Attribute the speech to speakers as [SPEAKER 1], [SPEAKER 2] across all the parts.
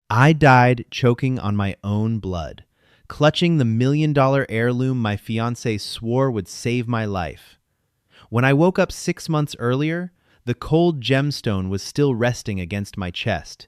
[SPEAKER 1] I died choking on my own blood, clutching the $1 million heirloom my fiancé swore would save my life. When I woke up 6 months earlier, the cold gemstone was still resting against my chest.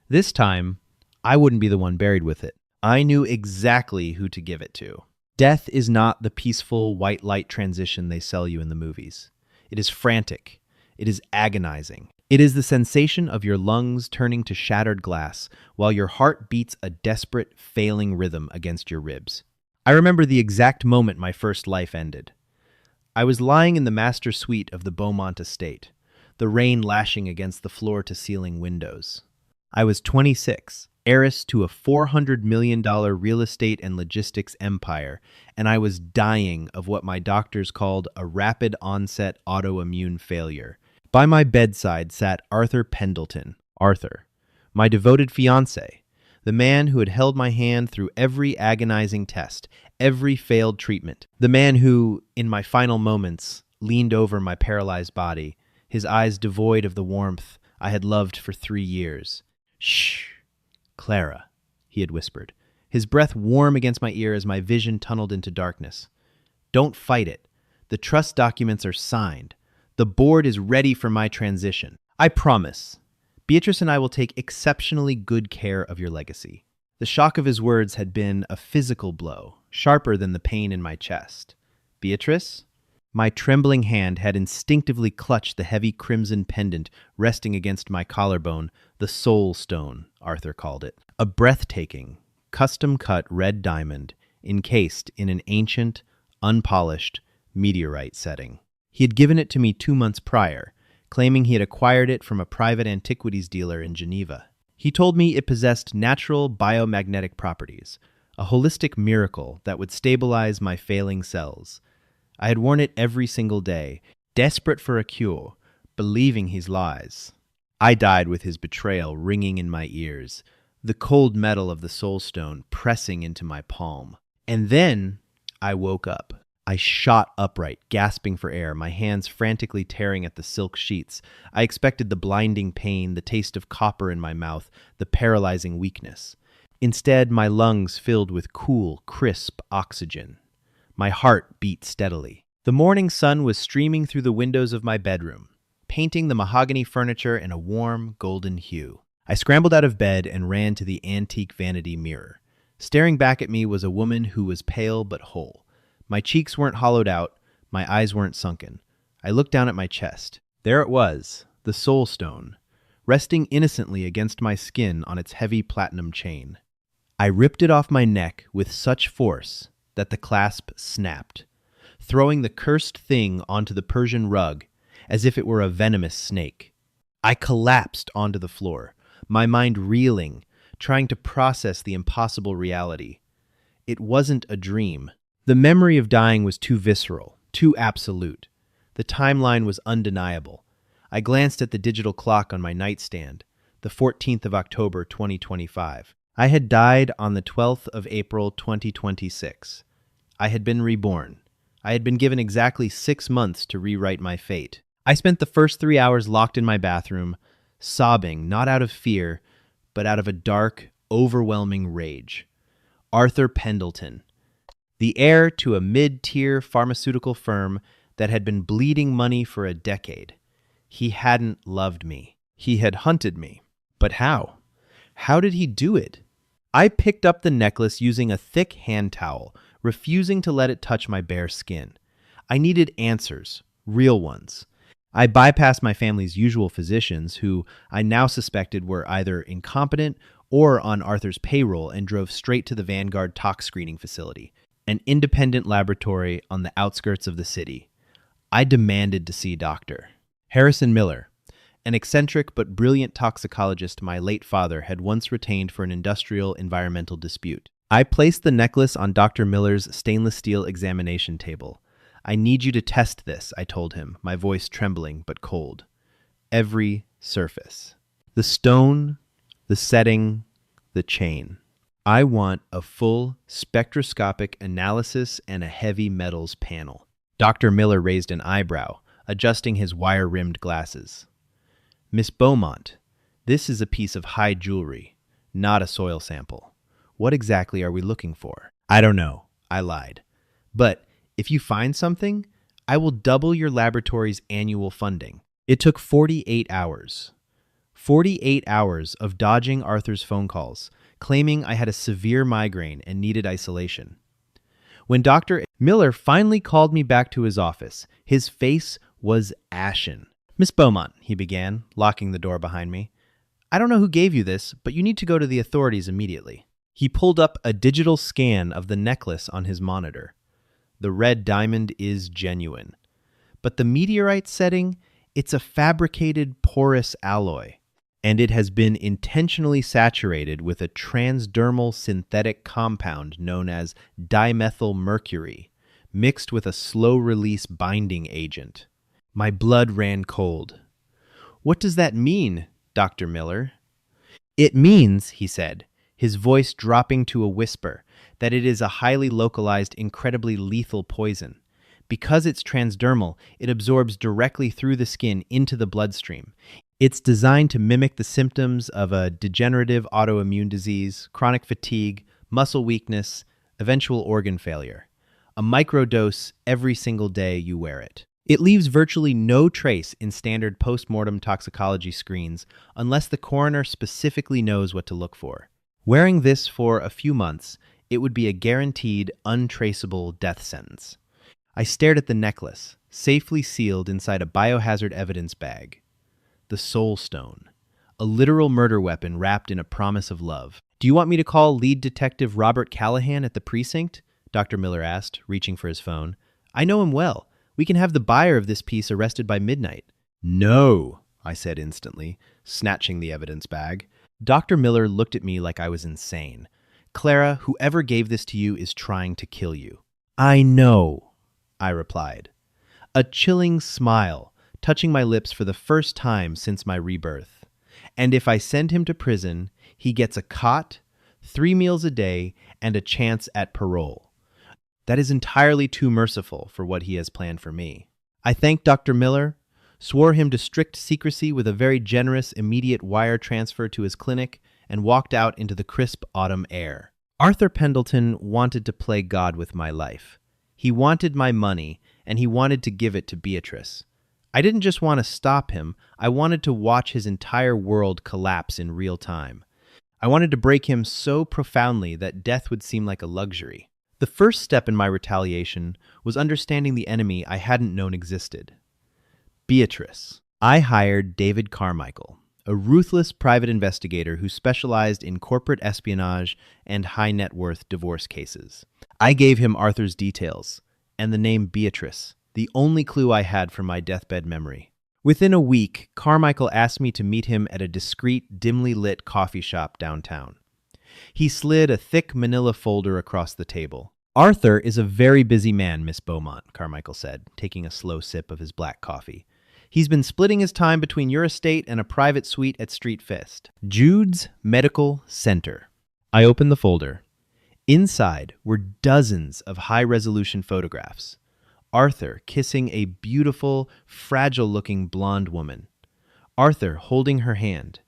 [SPEAKER 1] This time, I wouldn't be the one buried with it. I knew exactly who to give it to. Death is not the peaceful white light transition they sell you in the movies. It is frantic. It is agonizing. It is the sensation of your lungs turning to shattered glass while your heart beats a desperate, failing rhythm against your ribs. I remember the exact moment my first life ended. I was lying in the master suite of the Beaumont estate, the rain lashing against the floor-to-ceiling windows. I was 26, heiress to a $400 million real estate and logistics empire, and I was dying of what my doctors called a rapid onset autoimmune failure. By my bedside sat Arthur Pendleton, Arthur, my devoted fiancé, the man who had held my hand through every agonizing test, every failed treatment, the man who, in my final moments, leaned over my paralyzed body, his eyes devoid of the warmth I had loved for 3 years. "Shh, Clara," he had whispered, his breath warm against my ear as my vision tunneled into darkness. "Don't fight it. The trust documents are signed. The board is ready for my transition. I promise. Beatrice and I will take exceptionally good care of your legacy." The shock of his words had been a physical blow, sharper than the pain in my chest. "Beatrice?" My trembling hand had instinctively clutched the heavy crimson pendant resting against my collarbone, the soul stone, Arthur called it. A breathtaking, custom-cut red diamond encased in an ancient, unpolished meteorite setting. He had given it to me 2 months prior, claiming he had acquired it from a private antiquities dealer in Geneva. He told me it possessed natural biomagnetic properties, a holistic miracle that would stabilize my failing cells. I had worn it every single day, desperate for a cure, believing his lies. I died with his betrayal ringing in my ears, the cold metal of the soul stone pressing into my palm. And then I woke up. I shot upright, gasping for air, my hands frantically tearing at the silk sheets. I expected the blinding pain, the taste of copper in my mouth, the paralyzing weakness. Instead, my lungs filled with cool, crisp oxygen. My heart beat steadily. The morning sun was streaming through the windows of my bedroom, painting the mahogany furniture in a warm, golden hue. I scrambled out of bed and ran to the antique vanity mirror. Staring back at me was a woman who was pale but whole. My cheeks weren't hollowed out, my eyes weren't sunken. I looked down at my chest. There it was, the soul stone, resting innocently against my skin on its heavy platinum chain. I ripped it off my neck with such force that the clasp snapped, throwing the cursed thing onto the Persian rug as if it were a venomous snake. I collapsed onto the floor, my mind reeling, trying to process the impossible reality. It wasn't a dream. The memory of dying was too visceral, too absolute. The timeline was undeniable. I glanced at the digital clock on my nightstand, the 14th of October, 2025. I had died on the 12th of April, 2026. I had been reborn. I had been given exactly 6 months to rewrite my fate. I spent the first 3 hours locked in my bathroom, sobbing not out of fear, but out of a dark, overwhelming rage. Arthur Pendleton, the heir to a mid-tier pharmaceutical firm that had been bleeding money for a decade. He hadn't loved me. He had hunted me. But how? How did he do it? I picked up the necklace using a thick hand towel, refusing to let it touch my bare skin. I needed answers, real ones. I bypassed my family's usual physicians, who I now suspected were either incompetent or on Arthur's payroll, and drove straight to the Vanguard tox screening facility, an independent laboratory on the outskirts of the city. I demanded to see Dr. Harrison Miller, an eccentric but brilliant toxicologist my late father had once retained for an industrial environmental dispute. I placed the necklace on Dr. Miller's stainless steel examination table. "I need you to test this," I told him, my voice trembling but cold. Every surface. The stone, the setting, the chain. I want a full spectroscopic analysis and a heavy metals panel. Dr. Miller raised an eyebrow, adjusting his wire-rimmed glasses. "Miss Beaumont, this is a piece of high jewelry. not a soil sample. What exactly are we looking for? I don't know, I lied. But if you find something, I will double your laboratory's annual funding. It took 48 hours. 48 hours of dodging Arthur's phone calls, claiming I had a severe migraine and needed isolation. When Dr. Miller finally called me back to his office, his face was ashen. "Miss Beaumont," he began, locking the door behind me. "I don't know who gave you this, but you need to go to the authorities immediately." He pulled up a digital scan of the necklace on his monitor. The red diamond is genuine. But the meteorite setting, it's a fabricated porous alloy, and it has been intentionally saturated with a transdermal synthetic compound known as dimethylmercury, mixed with a slow-release binding agent. My blood ran cold. "What does that mean, Dr. Miller?" "It means," he said, his voice dropping to a whisper, "that it is a highly localized, incredibly lethal poison. Because it's transdermal, it absorbs directly through the skin into the bloodstream. It's designed to mimic the symptoms of a degenerative autoimmune disease, chronic fatigue, muscle weakness, eventual organ failure. A microdose every single day you wear it. It leaves virtually no trace in standard post-mortem toxicology screens unless the coroner specifically knows what to look for. Wearing this for a few months, it would be a guaranteed, untraceable death sentence." I stared at the necklace, safely sealed inside a biohazard evidence bag. The Soul Stone, a literal murder weapon wrapped in a promise of love. "Do you want me to call lead detective Robert Callahan at the precinct?" Dr. Miller asked, reaching for his phone. "I know him well. We can have the buyer of this piece arrested by midnight." "No," I said instantly, snatching the evidence bag. Dr. Miller looked at me like I was insane. "Clara, whoever gave this to you is trying to kill you." "I know," I replied. A chilling smile touching my lips for the first time since my rebirth. "And if I send him to prison, he gets a cot, 3 meals a day, and a chance at parole. That is entirely too merciful for what he has planned for me." I thanked Dr. Miller, swore him to strict secrecy with a very generous immediate wire transfer to his clinic, and walked out into the crisp autumn air. Arthur Pendleton wanted to play God with my life. He wanted my money, and he wanted to give it to Beatrice. I didn't just want to stop him, I wanted to watch his entire world collapse in real time. I wanted to break him so profoundly that death would seem like a luxury. The first step in my retaliation was understanding the enemy I hadn't known existed. Beatrice. I hired David Carmichael, a ruthless private investigator who specialized in corporate espionage and high-net-worth divorce cases. I gave him Arthur's details, and the name Beatrice, the only clue I had from my deathbed memory. Within a week, Carmichael asked me to meet him at a discreet, dimly lit coffee shop downtown. He slid a thick manila folder across the table. "Arthur is a very busy man, Miss Beaumont," Carmichael said, taking a slow sip of his black coffee. "He's been splitting his time between your estate and a private suite at Street Fist. Jude's Medical Center." I opened the folder. Inside were dozens of high-resolution photographs. Arthur kissing a beautiful, fragile-looking blonde woman. Arthur holding her hand.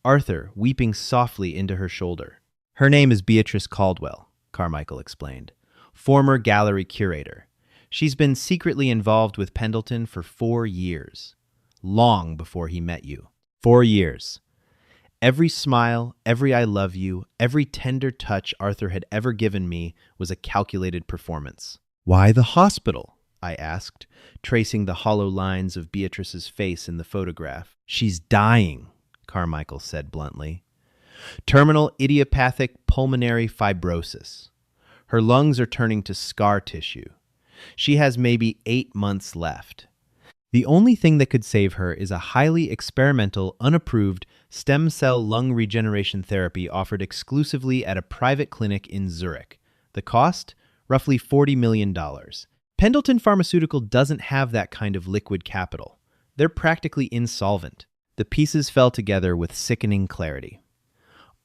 [SPEAKER 1] Arthur weeping softly into her shoulder. "Her name is Beatrice Caldwell," Carmichael explained. "Former gallery curator. She's been secretly involved with Pendleton for 4 years. Long before he met you. 4 years. Every smile, every I love you, every tender touch Arthur had ever given me was a calculated performance." "Why the hospital?" I asked, tracing the hollow lines of Beatrice's face in the photograph. "She's dying," Carmichael said bluntly. "Terminal idiopathic pulmonary fibrosis. Her lungs are turning to scar tissue. She has maybe 8 months left. The only thing that could save her is a highly experimental, unapproved stem cell lung regeneration therapy offered exclusively at a private clinic in Zurich. The cost? Roughly $40 million. Pendleton Pharmaceutical doesn't have that kind of liquid capital. They're practically insolvent." The pieces fell together with sickening clarity.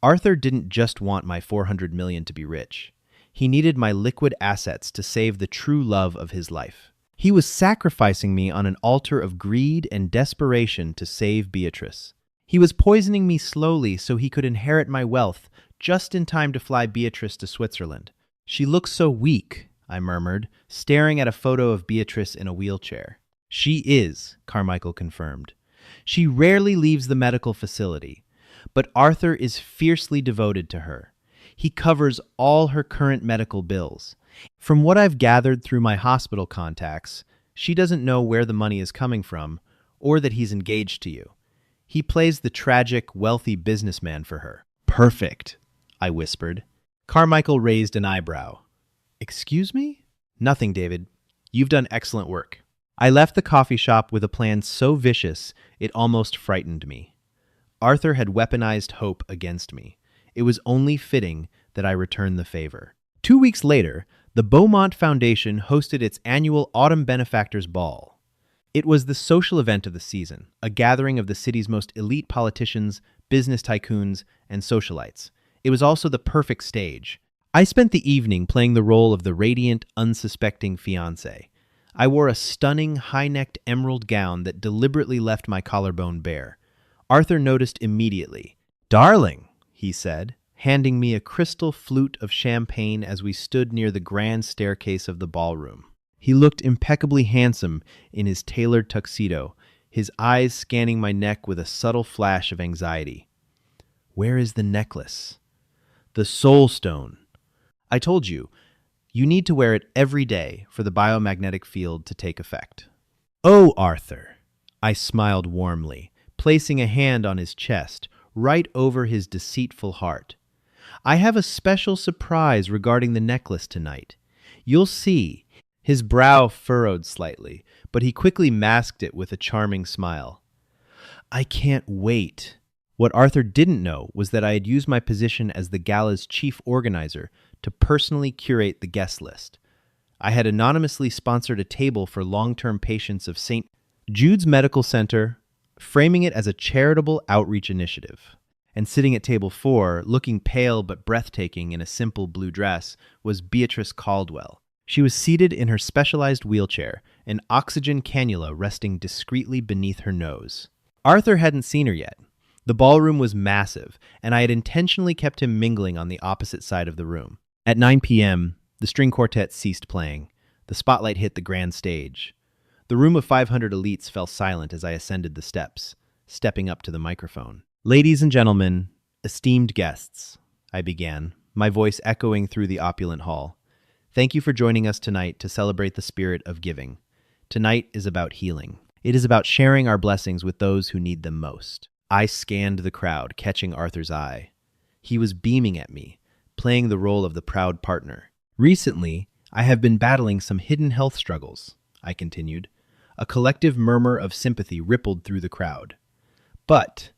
[SPEAKER 1] Arthur didn't just want my $400 million to be rich. He needed my liquid assets to save the true love of his life. He was sacrificing me on an altar of greed and desperation to save Beatrice. He was poisoning me slowly so he could inherit my wealth just in time to fly Beatrice to Switzerland. She looks so weak, I murmured, staring at a photo of Beatrice in a wheelchair. She is, Carmichael confirmed. She rarely leaves the medical facility, but Arthur is fiercely devoted to her. He covers all her current medical bills. From what I've gathered through my hospital contacts, she doesn't know where the money is coming from or that he's engaged to you. He plays the tragic, wealthy businessman for her. Perfect, I whispered. Carmichael raised an eyebrow. Excuse me? Nothing, David. You've done excellent work. I left the coffee shop with a plan so vicious it almost frightened me. Arthur had weaponized hope against me. It was only fitting that I return the favor. 2 weeks later, the Beaumont Foundation hosted its annual Autumn Benefactors Ball. It was the social event of the season, a gathering of the city's most elite politicians, business tycoons, and socialites. It was also the perfect stage. I spent the evening playing the role of the radiant, unsuspecting fiancé. I wore a stunning, high-necked emerald gown that deliberately left my collarbone bare. Arthur noticed immediately. "Darling," he said, handing me a crystal flute of champagne as we stood near the grand staircase of the ballroom. He looked impeccably handsome in his tailored tuxedo, his eyes scanning my neck with a subtle flash of anxiety. "Where is the necklace?" "The soul stone. I told you, you need to wear it every day for the biomagnetic field to take effect." "Oh, Arthur," I smiled warmly, placing a hand on his chest, right over his deceitful heart. "I have a special surprise regarding the necklace tonight. You'll see." His brow furrowed slightly, but he quickly masked it with a charming smile. "I can't wait." What Arthur didn't know was that I had used my position as the gala's chief organizer to personally curate the guest list. I had anonymously sponsored a table for long-term patients of St. Jude's Medical Center, framing it as a charitable outreach initiative. And sitting at table 4, looking pale but breathtaking in a simple blue dress, was Beatrice Caldwell. She was seated in her specialized wheelchair, an oxygen cannula resting discreetly beneath her nose. Arthur hadn't seen her yet. The ballroom was massive, and I had intentionally kept him mingling on the opposite side of the room. At 9 p.m., the string quartet ceased playing. The spotlight hit the grand stage. The room of 500 elites fell silent as I ascended the steps, stepping up to the microphone. "Ladies and gentlemen, esteemed guests," I began, my voice echoing through the opulent hall. "Thank you for joining us tonight to celebrate the spirit of giving. Tonight is about healing. It is about sharing our blessings with those who need them most." I scanned the crowd, catching Arthur's eye. He was beaming at me, playing the role of the proud partner. "Recently, I have been battling some hidden health struggles," I continued. A collective murmur of sympathy rippled through the crowd. "But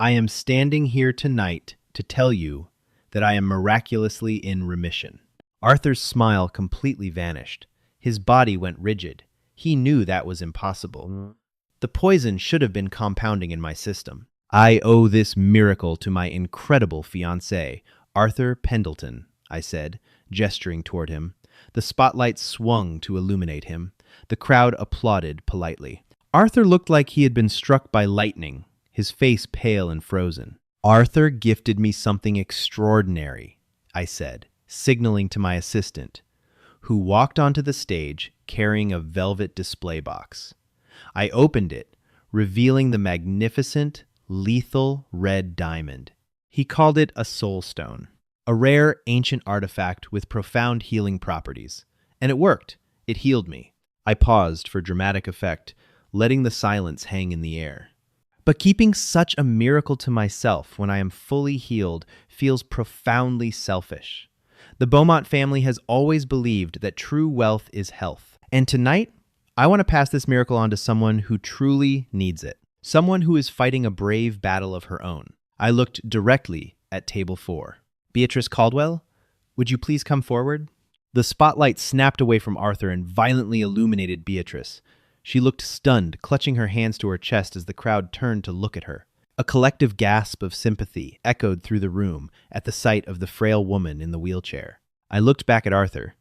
[SPEAKER 1] I am standing here tonight to tell you that I am miraculously in remission." Arthur's smile completely vanished. His body went rigid. He knew that was impossible. The poison should have been compounding in my system. "I owe this miracle to my incredible fiancé, Arthur Pendleton," I said, gesturing toward him. The spotlight swung to illuminate him. The crowd applauded politely. Arthur looked like he had been struck by lightning, his face pale and frozen. "Arthur gifted me something extraordinary," I said, signaling to my assistant, who walked onto the stage carrying a velvet display box. I opened it, revealing the magnificent, lethal red diamond. He called it a soul stone, a rare ancient artifact with profound healing properties. And it worked. It healed me. I paused for dramatic effect, letting the silence hang in the air. But keeping such a miracle to myself when I am fully healed feels profoundly selfish. The Beaumont family has always believed that true wealth is health. And tonight, I want to pass this miracle on to someone who truly needs it. Someone who is fighting a brave battle of her own. I looked directly at table 4. "Beatrice Caldwell, would you please come forward?" The spotlight snapped away from Arthur and violently illuminated Beatrice. She looked stunned, clutching her hands to her chest as the crowd turned to look at her. A collective gasp of sympathy echoed through the room at the sight of the frail woman in the wheelchair. I looked back at Arthur.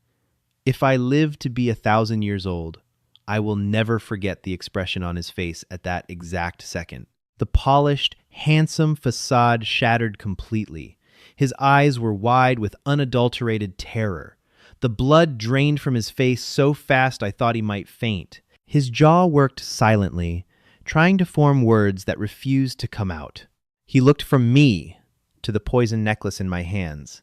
[SPEAKER 1] If I live to be 1,000 years old, I will never forget the expression on his face at that exact second. The polished, handsome facade shattered completely. His eyes were wide with unadulterated terror. The blood drained from his face so fast I thought he might faint. His jaw worked silently, trying to form words that refused to come out. He looked from me to the poison necklace in my hands,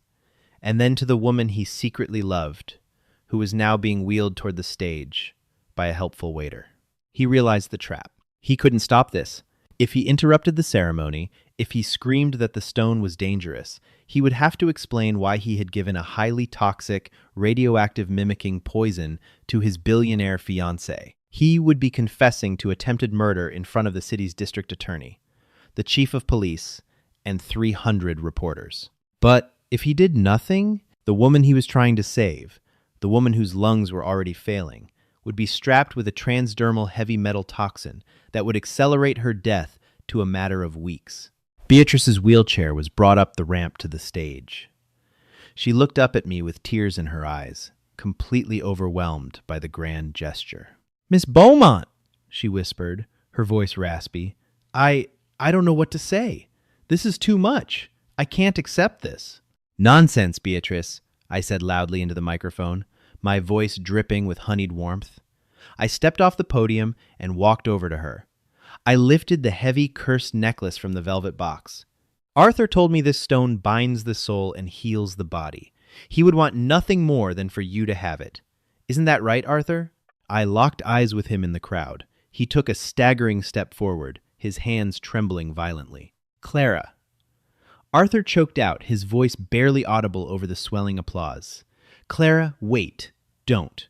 [SPEAKER 1] and then to the woman he secretly loved, who was now being wheeled toward the stage by a helpful waiter. He realized the trap. He couldn't stop this. If he interrupted the ceremony, if he screamed that the stone was dangerous, he would have to explain why he had given a highly toxic, radioactive mimicking poison to his billionaire fiancé. He would be confessing to attempted murder in front of the city's district attorney, the chief of police, and 300 reporters. But if he did nothing, the woman he was trying to save, the woman whose lungs were already failing, would be strapped with a transdermal heavy metal toxin that would accelerate her death to a matter of weeks. Beatrice's wheelchair was brought up the ramp to the stage. She looked up at me with tears in her eyes, completely overwhelmed by the grand gesture. "Miss Beaumont," she whispered, her voice raspy, I don't know what to say. This is too much. I can't accept this." "Nonsense, Beatrice," I said loudly into the microphone, my voice dripping with honeyed warmth. I stepped off the podium and walked over to her. I lifted the heavy, cursed necklace from the velvet box. "Arthur told me this stone binds the soul and heals the body. He would want nothing more than for you to have it. Isn't that right, Arthur?" I locked eyes with him in the crowd. He took a staggering step forward, his hands trembling violently. "Clara." Arthur choked out, his voice barely audible over the swelling applause. "Clara, wait. Don't.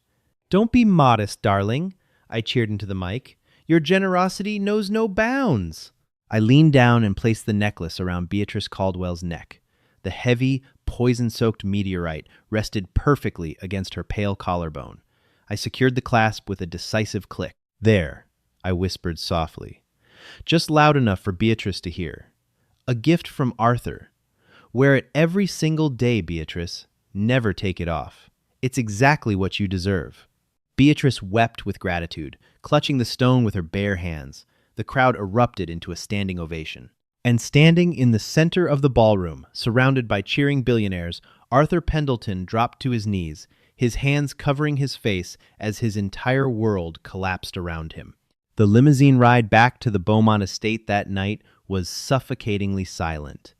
[SPEAKER 1] Don't be modest, darling," I cheered into the mic. "Your generosity knows no bounds." I leaned down and placed the necklace around Beatrice Caldwell's neck. The heavy, poison-soaked meteorite rested perfectly against her pale collarbone. I secured the clasp with a decisive click. "There," I whispered softly, just loud enough for Beatrice to hear. "A gift from Arthur. Wear it every single day, Beatrice. Never take it off. It's exactly what you deserve." Beatrice wept with gratitude, clutching the stone with her bare hands. The crowd erupted into a standing ovation. And standing in the center of the ballroom, surrounded by cheering billionaires, Arthur Pendleton dropped to his knees, his hands covering his face as his entire world collapsed around him. The limousine ride back to the Beaumont estate that night was suffocatingly silent.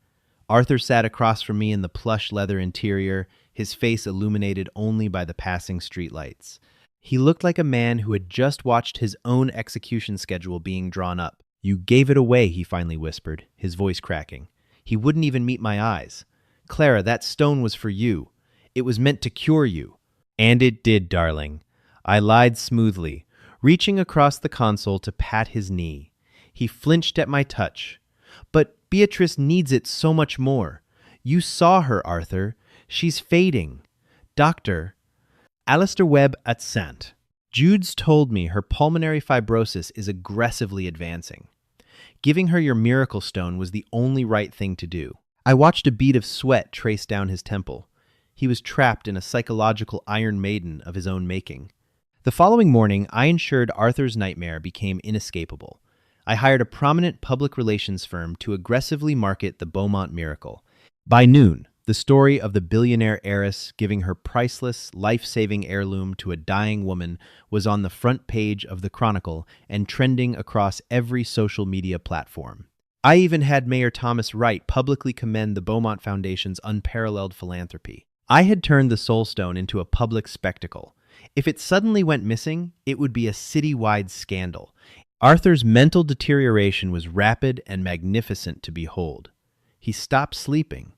[SPEAKER 1] Arthur sat across from me in the plush leather interior, his face illuminated only by the passing streetlights. He looked like a man who had just watched his own execution schedule being drawn up. "You gave it away," he finally whispered, his voice cracking. He wouldn't even meet my eyes. "Clara, that stone was for you. It was meant to cure you." "And it did, darling." I lied smoothly, reaching across the console to pat his knee. He flinched at my touch. "But Beatrice needs it so much more. You saw her, Arthur. She's fading. Doctor." Alistair Webb at Sant. "Jude's told me her pulmonary fibrosis is aggressively advancing. Giving her your miracle stone was the only right thing to do." I watched a bead of sweat trace down his temple. He was trapped in a psychological Iron Maiden of his own making. The following morning, I ensured Arthur's nightmare became inescapable. I hired a prominent public relations firm to aggressively market the Beaumont miracle. By noon, the story of the billionaire heiress giving her priceless, life-saving heirloom to a dying woman was on the front page of the Chronicle and trending across every social media platform. I even had Mayor Thomas Wright publicly commend the Beaumont Foundation's unparalleled philanthropy. I had turned the Soul Stone into a public spectacle. If it suddenly went missing, it would be a citywide scandal. Arthur's mental deterioration was rapid and magnificent to behold. He stopped sleeping.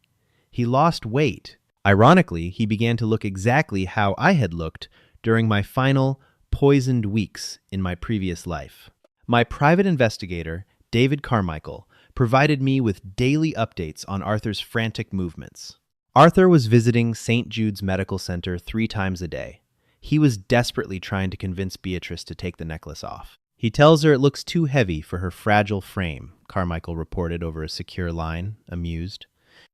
[SPEAKER 1] He lost weight. Ironically, he began to look exactly how I had looked during my final poisoned weeks in my previous life. My private investigator, David Carmichael, provided me with daily updates on Arthur's frantic movements. Arthur was visiting St. Jude's Medical Center 3 times a day. He was desperately trying to convince Beatrice to take the necklace off. "He tells her it looks too heavy for her fragile frame," Carmichael reported over a secure line, amused.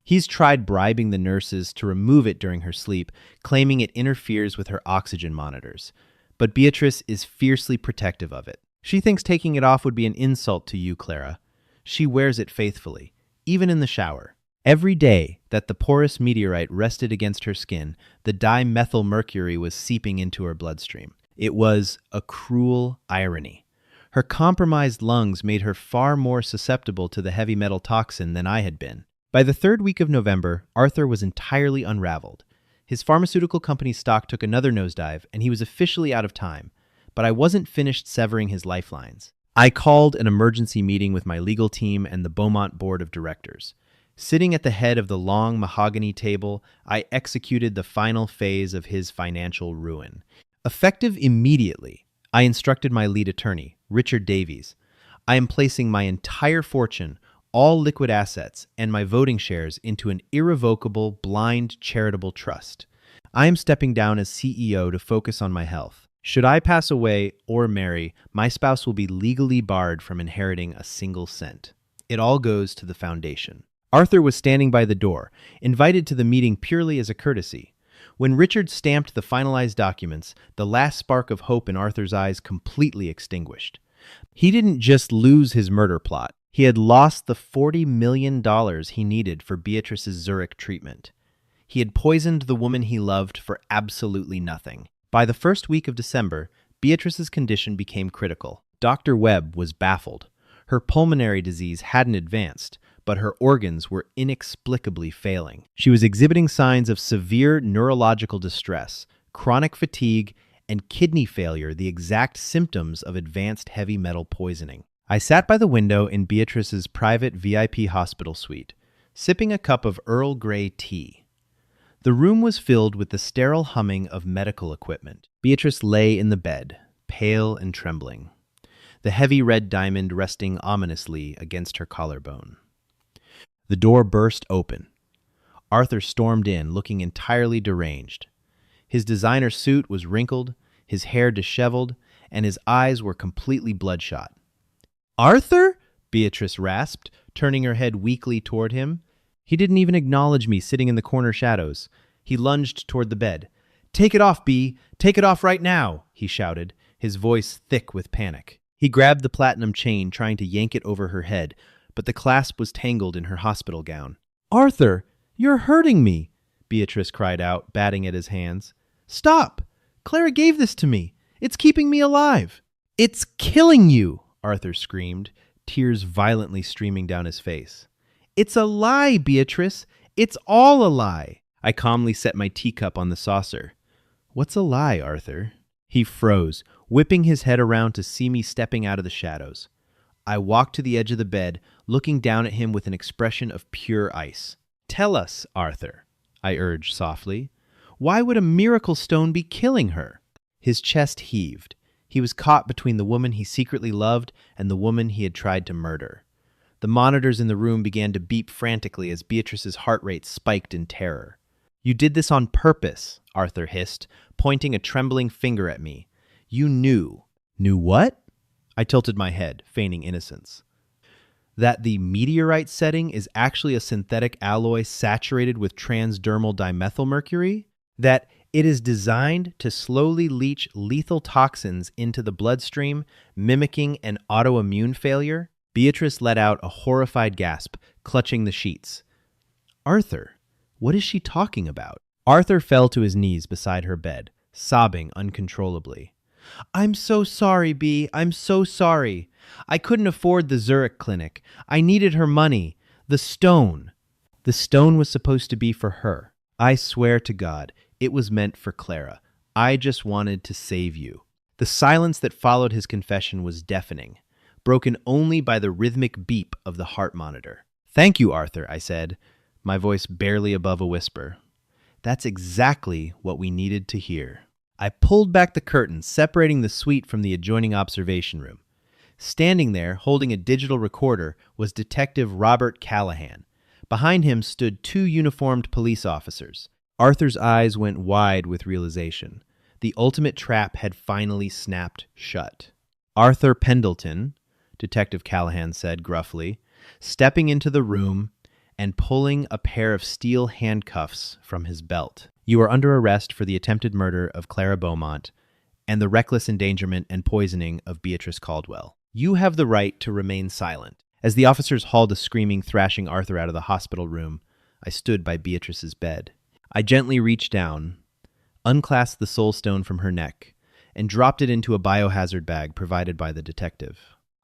[SPEAKER 1] "He's tried bribing the nurses to remove it during her sleep, claiming it interferes with her oxygen monitors. But Beatrice is fiercely protective of it. She thinks taking it off would be an insult to you, Clara. She wears it faithfully, even in the shower. Every day that the porous meteorite rested against her skin, the dimethylmercury was seeping into her bloodstream. It was a cruel irony. Her compromised lungs made her far more susceptible to the heavy metal toxin than I had been. By the third week of November, Arthur was entirely unraveled. His pharmaceutical company's stock took another nosedive, and he was officially out of time. But I wasn't finished severing his lifelines. I called an emergency meeting with my legal team and the Beaumont Board of Directors. Sitting at the head of the long mahogany table, I executed the final phase of his financial ruin. Effective immediately, I instructed my lead attorney, Richard Davies. I am placing my entire fortune, all liquid assets, and my voting shares into an irrevocable, blind, charitable trust. I am stepping down as CEO to focus on my health. Should I pass away or marry, my spouse will be legally barred from inheriting a single cent. It all goes to the foundation. Arthur was standing by the door, invited to the meeting purely as a courtesy. When Richard stamped the finalized documents, the last spark of hope in Arthur's eyes completely extinguished. He didn't just lose his murder plot. He had lost the $40 million he needed for Beatrice's Zurich treatment. He had poisoned the woman he loved for absolutely nothing. By the first week of December, Beatrice's condition became critical. Dr. Webb was baffled. Her pulmonary disease hadn't advanced, but her organs were inexplicably failing. She was exhibiting signs of severe neurological distress, chronic fatigue, and kidney failure, the exact symptoms of advanced heavy metal poisoning. I sat by the window in Beatrice's private VIP hospital suite, sipping a cup of Earl Grey tea. The room was filled with the sterile humming of medical equipment. Beatrice lay in the bed, pale and trembling, the heavy red diamond resting ominously against her collarbone. The door burst open. Arthur stormed in, looking entirely deranged. His designer suit was wrinkled, his hair disheveled, and his eyes were completely bloodshot. "Arthur?" Beatrice rasped, turning her head weakly toward him. He didn't even acknowledge me sitting in the corner shadows. He lunged toward the bed. "Take it off, Bea! Take it off right now!" he shouted, his voice thick with panic. He grabbed the platinum chain, trying to yank it over her head, but the clasp was tangled in her hospital gown. "Arthur, you're hurting me!" Beatrice cried out, batting at his hands. "Stop! Clara gave this to me. It's keeping me alive." "It's killing you!" Arthur screamed, tears violently streaming down his face. "It's a lie, Beatrice. It's all a lie." I calmly set my teacup on the saucer. "What's a lie, Arthur?" He froze, whipping his head around to see me stepping out of the shadows. I walked to the edge of the bed, looking down at him with an expression of pure ice. "Tell us, Arthur," I urged softly. "Why would a miracle stone be killing her?" His chest heaved. He was caught between the woman he secretly loved and the woman he had tried to murder. The monitors in the room began to beep frantically as Beatrice's heart rate spiked in terror. "You did this on purpose," Arthur hissed, pointing a trembling finger at me. "You knew." "Knew what?" I tilted my head, feigning innocence. "That the meteorite setting is actually a synthetic alloy saturated with transdermal dimethylmercury? That it is designed to slowly leach lethal toxins into the bloodstream, mimicking an autoimmune failure?" Beatrice let out a horrified gasp, clutching the sheets. "Arthur, what is she talking about?" Arthur fell to his knees beside her bed, sobbing uncontrollably. "I'm so sorry, Bea. I'm so sorry. I couldn't afford the Zurich clinic. I needed her money. The stone." "The stone was supposed to be for her. I swear to God, it was meant for Clara. I just wanted to save you." The silence that followed his confession was deafening, broken only by the rhythmic beep of the heart monitor. "Thank you, Arthur," I said, my voice barely above a whisper. "That's exactly what we needed to hear." I pulled back the curtain, separating the suite from the adjoining observation room. Standing there, holding a digital recorder, was Detective Robert Callahan. Behind him stood two uniformed police officers. Arthur's eyes went wide with realization. The ultimate trap had finally snapped shut. "Arthur Pendleton," Detective Callahan said gruffly, stepping into the room and pulling a pair of steel handcuffs from his belt. "You are under arrest for the attempted murder of Clara Beaumont and the reckless endangerment and poisoning of Beatrice Caldwell. You have the right to remain silent. As the officers hauled a screaming, thrashing Arthur out of the hospital room, I stood by Beatrice's bed. I gently reached down, unclasped the soul stone from her neck, and dropped it into a biohazard bag provided by the detective.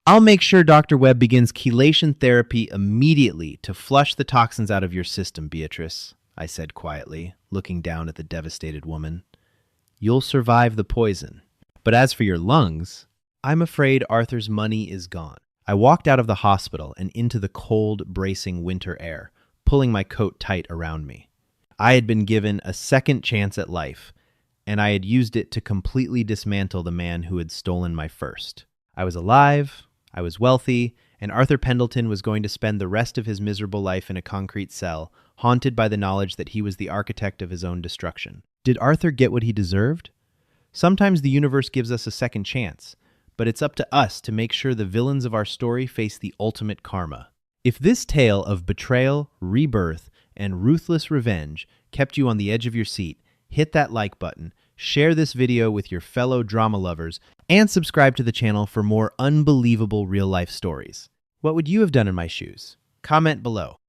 [SPEAKER 1] I'll make sure Dr. Webb begins chelation therapy immediately to flush the toxins out of your system, Beatrice, I said quietly, looking down at the devastated woman. You'll survive the poison. But as for your lungs, I'm afraid Arthur's money is gone. I walked out of the hospital and into the cold, bracing winter air, pulling my coat tight around me. I had been given a second chance at life, and I had used it to completely dismantle the man who had stolen my first. I was alive, I was wealthy, and Arthur Pendleton was going to spend the rest of his miserable life in a concrete cell, haunted by the knowledge that he was the architect of his own destruction. Did Arthur get what he deserved? Sometimes the universe gives us a second chance, but it's up to us to make sure the villains of our story face the ultimate karma. If this tale of betrayal, rebirth, and ruthless revenge kept you on the edge of your seat, hit that like button, share this video with your fellow drama lovers, and subscribe to the channel for more unbelievable real-life stories. What would you have done in my shoes? Comment below.